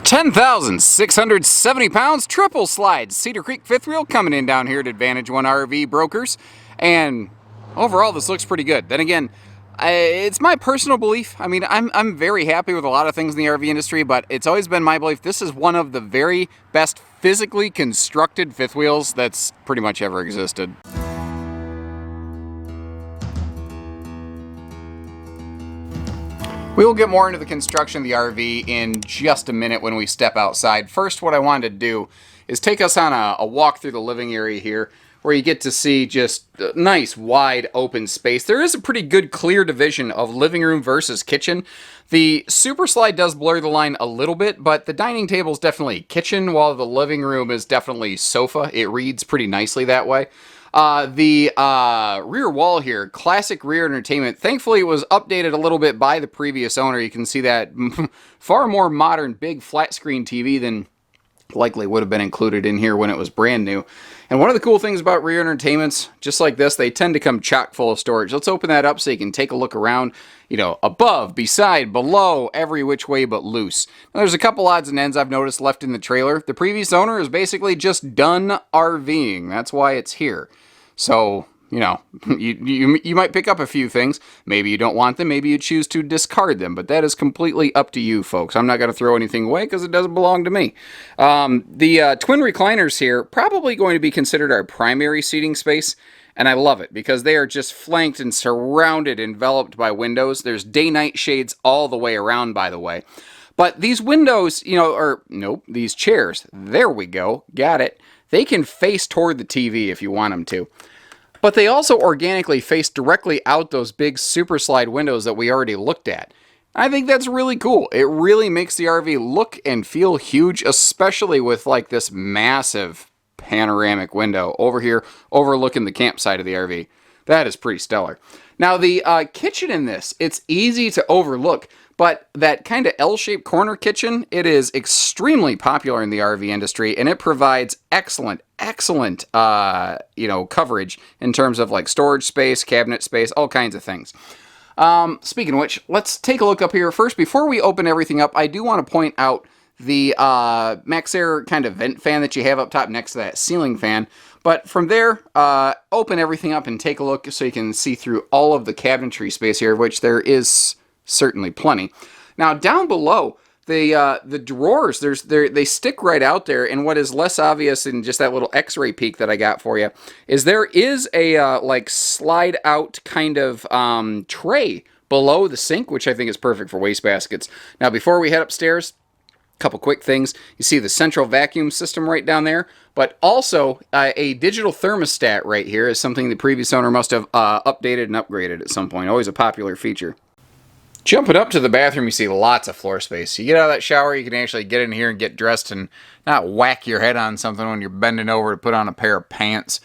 10,670 pounds, triple slide, Cedar Creek fifth wheel coming in down here at Advantage One RV Brokers. And overall, this looks pretty good. Then again, it's my personal belief. I mean, I'm very happy with a lot of things in the RV industry, but it's always been my belief this is one of the very best physically constructed fifth wheels that's pretty much ever existed. We will get more into the construction of the RV in just a minute when we step outside. First, what I wanted to do is take us on a walk through the living area here, where you get to see just a nice, wide, open space. There is a pretty good, clear division of living room versus kitchen. The Super Slide does blur the line a little bit, but the dining table is definitely kitchen, while the living room is definitely sofa. It reads pretty nicely that way. The rear wall here, classic rear entertainment. Thankfully, it was updated a little bit by the previous owner. You can see that far more modern, big flat screen TV than likely would have been included in here when it was brand new. And one of the cool things about rear entertainments, just like this, they tend to come chock full of storage. Let's open that up so you can take a look around, you know, above, beside, below, every which way but loose. Now, there's a couple odds and ends I've noticed left in the trailer. The previous owner is basically just done RVing. That's why it's here. So, you know, you might pick up a few things. Maybe you don't want them. Maybe you choose to discard them. But that is completely up to you, folks. I'm not going to throw anything away because it doesn't belong to me. The twin recliners here, probably going to be considered our primary seating space. And I love it because they are just flanked and surrounded, enveloped by windows. There's day-night shades all the way around, by the way. But these windows, you know, or nope, these chairs, there we go, got it. They can face toward the TV if you want them to. But they also organically face directly out those big Super Slide windows that we already looked at. I think that's really cool. It really makes the RV look and feel huge, especially with like this massive panoramic window over here overlooking the campsite of the RV. That is pretty stellar. Now the kitchen in this, it's easy to overlook, but that kind of L-shaped corner kitchen, it is extremely popular in the RV industry, and it provides excellent, you know, coverage in terms of like storage space, cabinet space, all kinds of things. Speaking of which, let's take a look up here. First, before we open everything up, I do want to point out the MaxxAir kind of vent fan that you have up top next to that ceiling fan. But from there, open everything up and take a look so you can see through all of the cabinetry space here, which there is certainly plenty. Now down below, the drawers, they stick right out there, and what is less obvious in just that little x-ray peek that I got for you is there is a like slide out kind of tray below the sink, which I think is perfect for wastebaskets. Now before we head upstairs, couple quick things. You see the central vacuum system right down there, but also a digital thermostat right here is something the previous owner must have updated and upgraded at some point. Always a popular feature. Jumping up to the bathroom, you see lots of floor space. You get out of that shower, you can actually get in here and get dressed and not whack your head on something when you're bending over to put on a pair of pants.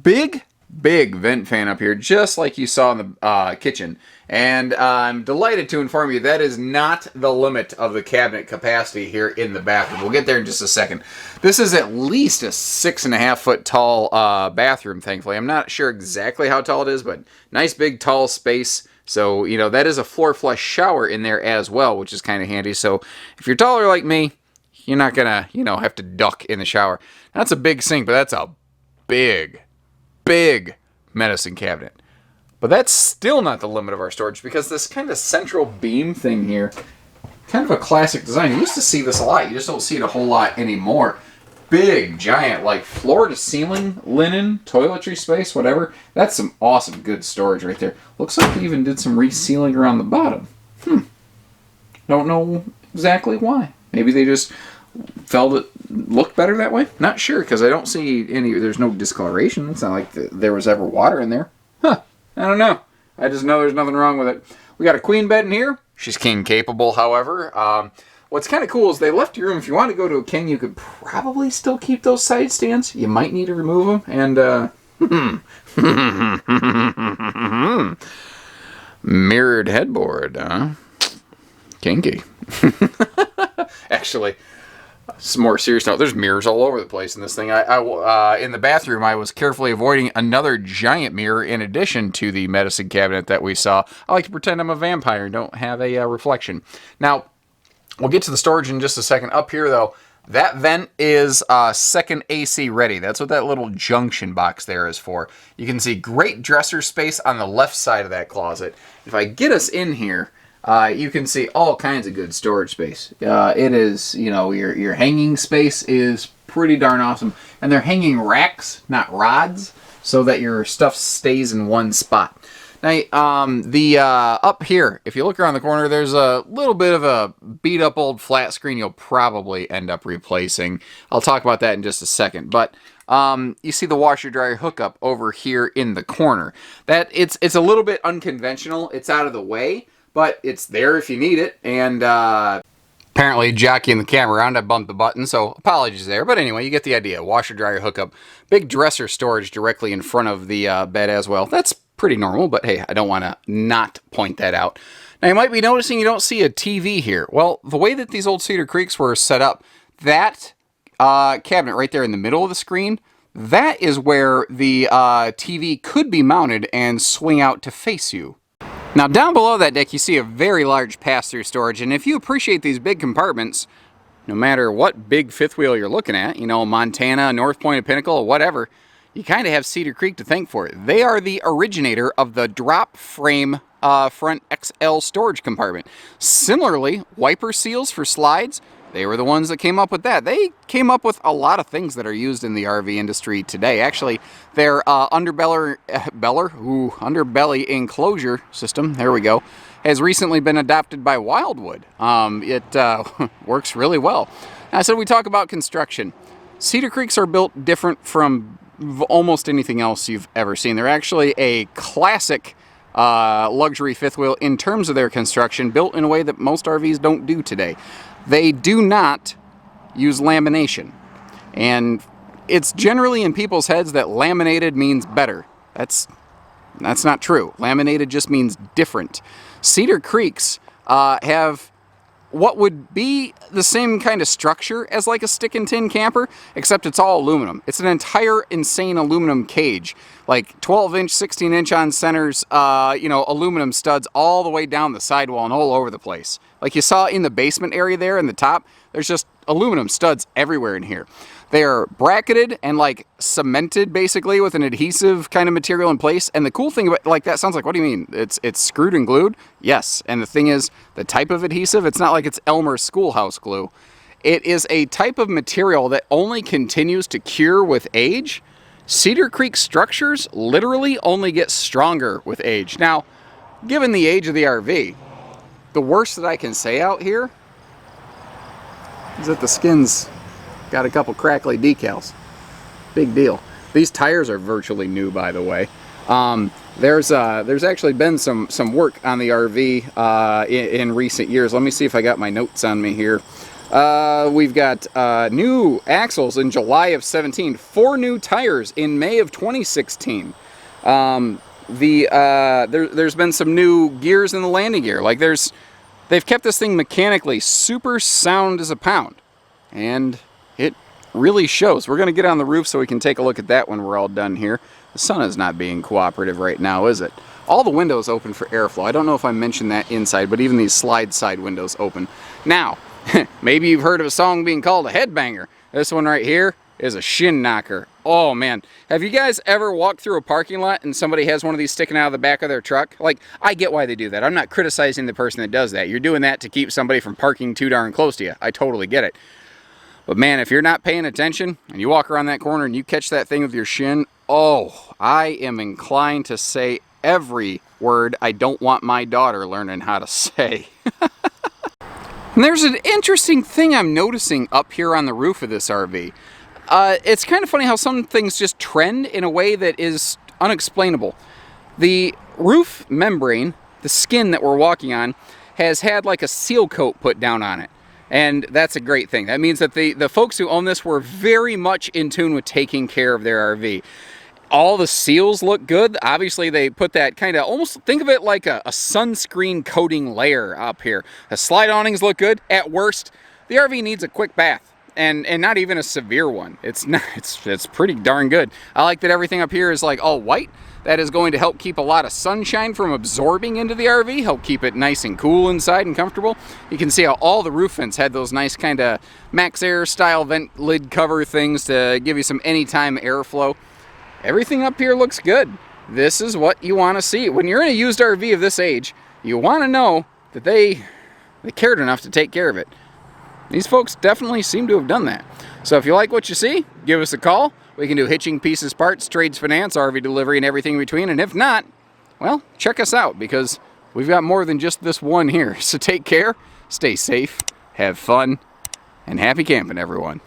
Big vent fan up here, just like you saw in the kitchen. And I'm delighted to inform you that is not the limit of the cabinet capacity here in the bathroom. We'll get there in just a second. This is at least a 6.5 foot tall bathroom, thankfully. I'm not sure exactly how tall it is, but nice big tall space. So, you know, that is a floor flush shower in there as well, which is kind of handy. So if you're taller like me, you're not gonna, you know, have to duck in the shower. That's a big sink, but that's a big medicine cabinet. But that's still not the limit of our storage, because this kind of central beam thing here, kind of a classic design. You used to see this a lot. You just don't see it a whole lot anymore. Big, giant, like floor-to-ceiling linen, toiletry space, whatever. That's some awesome, good storage right there. Looks like they even did some resealing around the bottom. Don't know exactly why. Maybe they just felt it looked better that way? Not sure, because I don't see any, there's no discoloration. It's not like there was ever water in there. I don't know. I just know there's nothing wrong with it. We got a queen bed in here. She's king capable, however. What's kind of cool is they left your room. If you want to go to a king, you could probably still keep those side stands. You might need to remove them. And, mirrored headboard, kinky. Actually, some more serious note, there's mirrors all over the place in this thing. In the bathroom, I was carefully avoiding another giant mirror in addition to the medicine cabinet that we saw. I like to pretend I'm a vampire and don't have a reflection. Now, We'll get to the storage in just a second. Up here, though, that vent is second AC ready. That's what that little junction box there is for. You can see great dresser space on the left side of that closet. If I get us in here, you can see all kinds of good storage space. It is, you know, your hanging space is pretty darn awesome. And they're hanging racks, not rods, so that your stuff stays in one spot. Now, up here, if you look around the corner, there's a little bit of a beat-up old flat screen you'll probably end up replacing. I'll talk about that in just a second. But you see the washer-dryer hookup over here in the corner. It's a little bit unconventional. It's out of the way, but it's there if you need it. And apparently jockeying the camera around, I bumped the button, so apologies there. But anyway, you get the idea. Washer-dryer hookup. Big dresser storage directly in front of the bed as well. That's pretty normal, but hey, I don't want to not point that out. Now, you might be noticing you don't see a TV here. Well, the way that these old Cedar Creeks were set up, that cabinet right there in the middle of the screen, that is where the TV could be mounted and swing out to face you. Now, down below that deck, you see a very large pass-through storage, and if you appreciate these big compartments, no matter what big fifth wheel you're looking at, you know, Montana, North Point of Pinnacle, or whatever, you kind of have Cedar Creek to thank for it. They are the originator of the drop frame front XL storage compartment. Similarly, wiper seals for slides, they were the ones that came up with that. They came up with a lot of things that are used in the RV industry today. Actually, their underbelly underbelly enclosure system, there we go, has recently been adopted by Wildwood. It works really well. Now, so we talk about construction. Cedar Creeks are built different from almost anything else you've ever seen. They're actually a classic luxury fifth wheel in terms of their construction, built in a way that most RVs don't do today. They do not use lamination. And it's generally in people's heads that laminated means better. That's not true. Laminated just means different. Cedar Creeks have what would be the same kind of structure as like a stick and tin camper, except it's all aluminum. It's an entire insane aluminum cage, like 12-inch, 16-inch on centers, you know, aluminum studs all the way down the sidewall and all over the place. Like you saw in the basement area there in the top, there's just aluminum studs everywhere in here. They are bracketed and like cemented basically with an adhesive kind of material in place. And the cool thing about like that sounds like, what do you mean? It's screwed and glued? Yes. And the thing is, the type of adhesive, it's not like it's Elmer's schoolhouse glue. It is a type of material that only continues to cure with age. Cedar Creek structures literally only get stronger with age. Now, given the age of the RV, the worst that I can say out here is that the skin's got a couple crackly decals. Big deal. These tires are virtually new, by the way. There's actually been some work on the RV in recent years. Let me see if I got my notes on me here. We've got new axles in July of 17, 4 new tires in May of 2016. There's been some new gears in the landing gear. Like they've kept this thing mechanically super sound as a pound, and it really shows. We're going to get on the roof so we can take a look at that when we're all done here. The sun is not being cooperative right now, is it? All the windows open for airflow. I don't know if I mentioned that inside, but even these slide side windows open. Now, maybe you've heard of a song being called a headbanger. This one right here is a shin knocker. Oh man, have you guys ever walked through a parking lot and somebody has one of these sticking out of the back of their truck? Like, I get why they do that. I'm not criticizing the person that does that. You're doing that to keep somebody from parking too darn close to you. I totally get it. But man, if you're not paying attention and you walk around that corner and you catch that thing with your shin, oh, I am inclined to say every word I don't want my daughter learning how to say. And there's an interesting thing I'm noticing up here on the roof of this RV. It's kind of funny how some things just trend in a way that is unexplainable. The roof membrane, the skin that we're walking on, has had like a seal coat put down on it. And that's a great thing. That means that the folks who own this were very much in tune with taking care of their RV. All the seals look good. Obviously, they put that kind of, almost think of it like a sunscreen coating layer up here. The slide awnings look good. At worst, the RV needs a quick bath. and not even a severe one. It's not, it's pretty darn good. I like that everything up here is like all white. That is going to help keep a lot of sunshine from absorbing into the RV, help keep it nice and cool inside and comfortable. You can see how all the roof vents had those nice kind of Max Air style vent lid cover things to give you some anytime airflow. Everything up here looks good. This is what you want to see. When you're in a used RV of this age, you want to know that they cared enough to take care of it. These folks definitely seem to have done that. So if you like what you see, give us a call. We can do hitching, pieces, parts, trades, finance, RV delivery, and everything in between. And if not, well, check us out, because we've got more than just this one here. So take care, stay safe, have fun, and happy camping, everyone.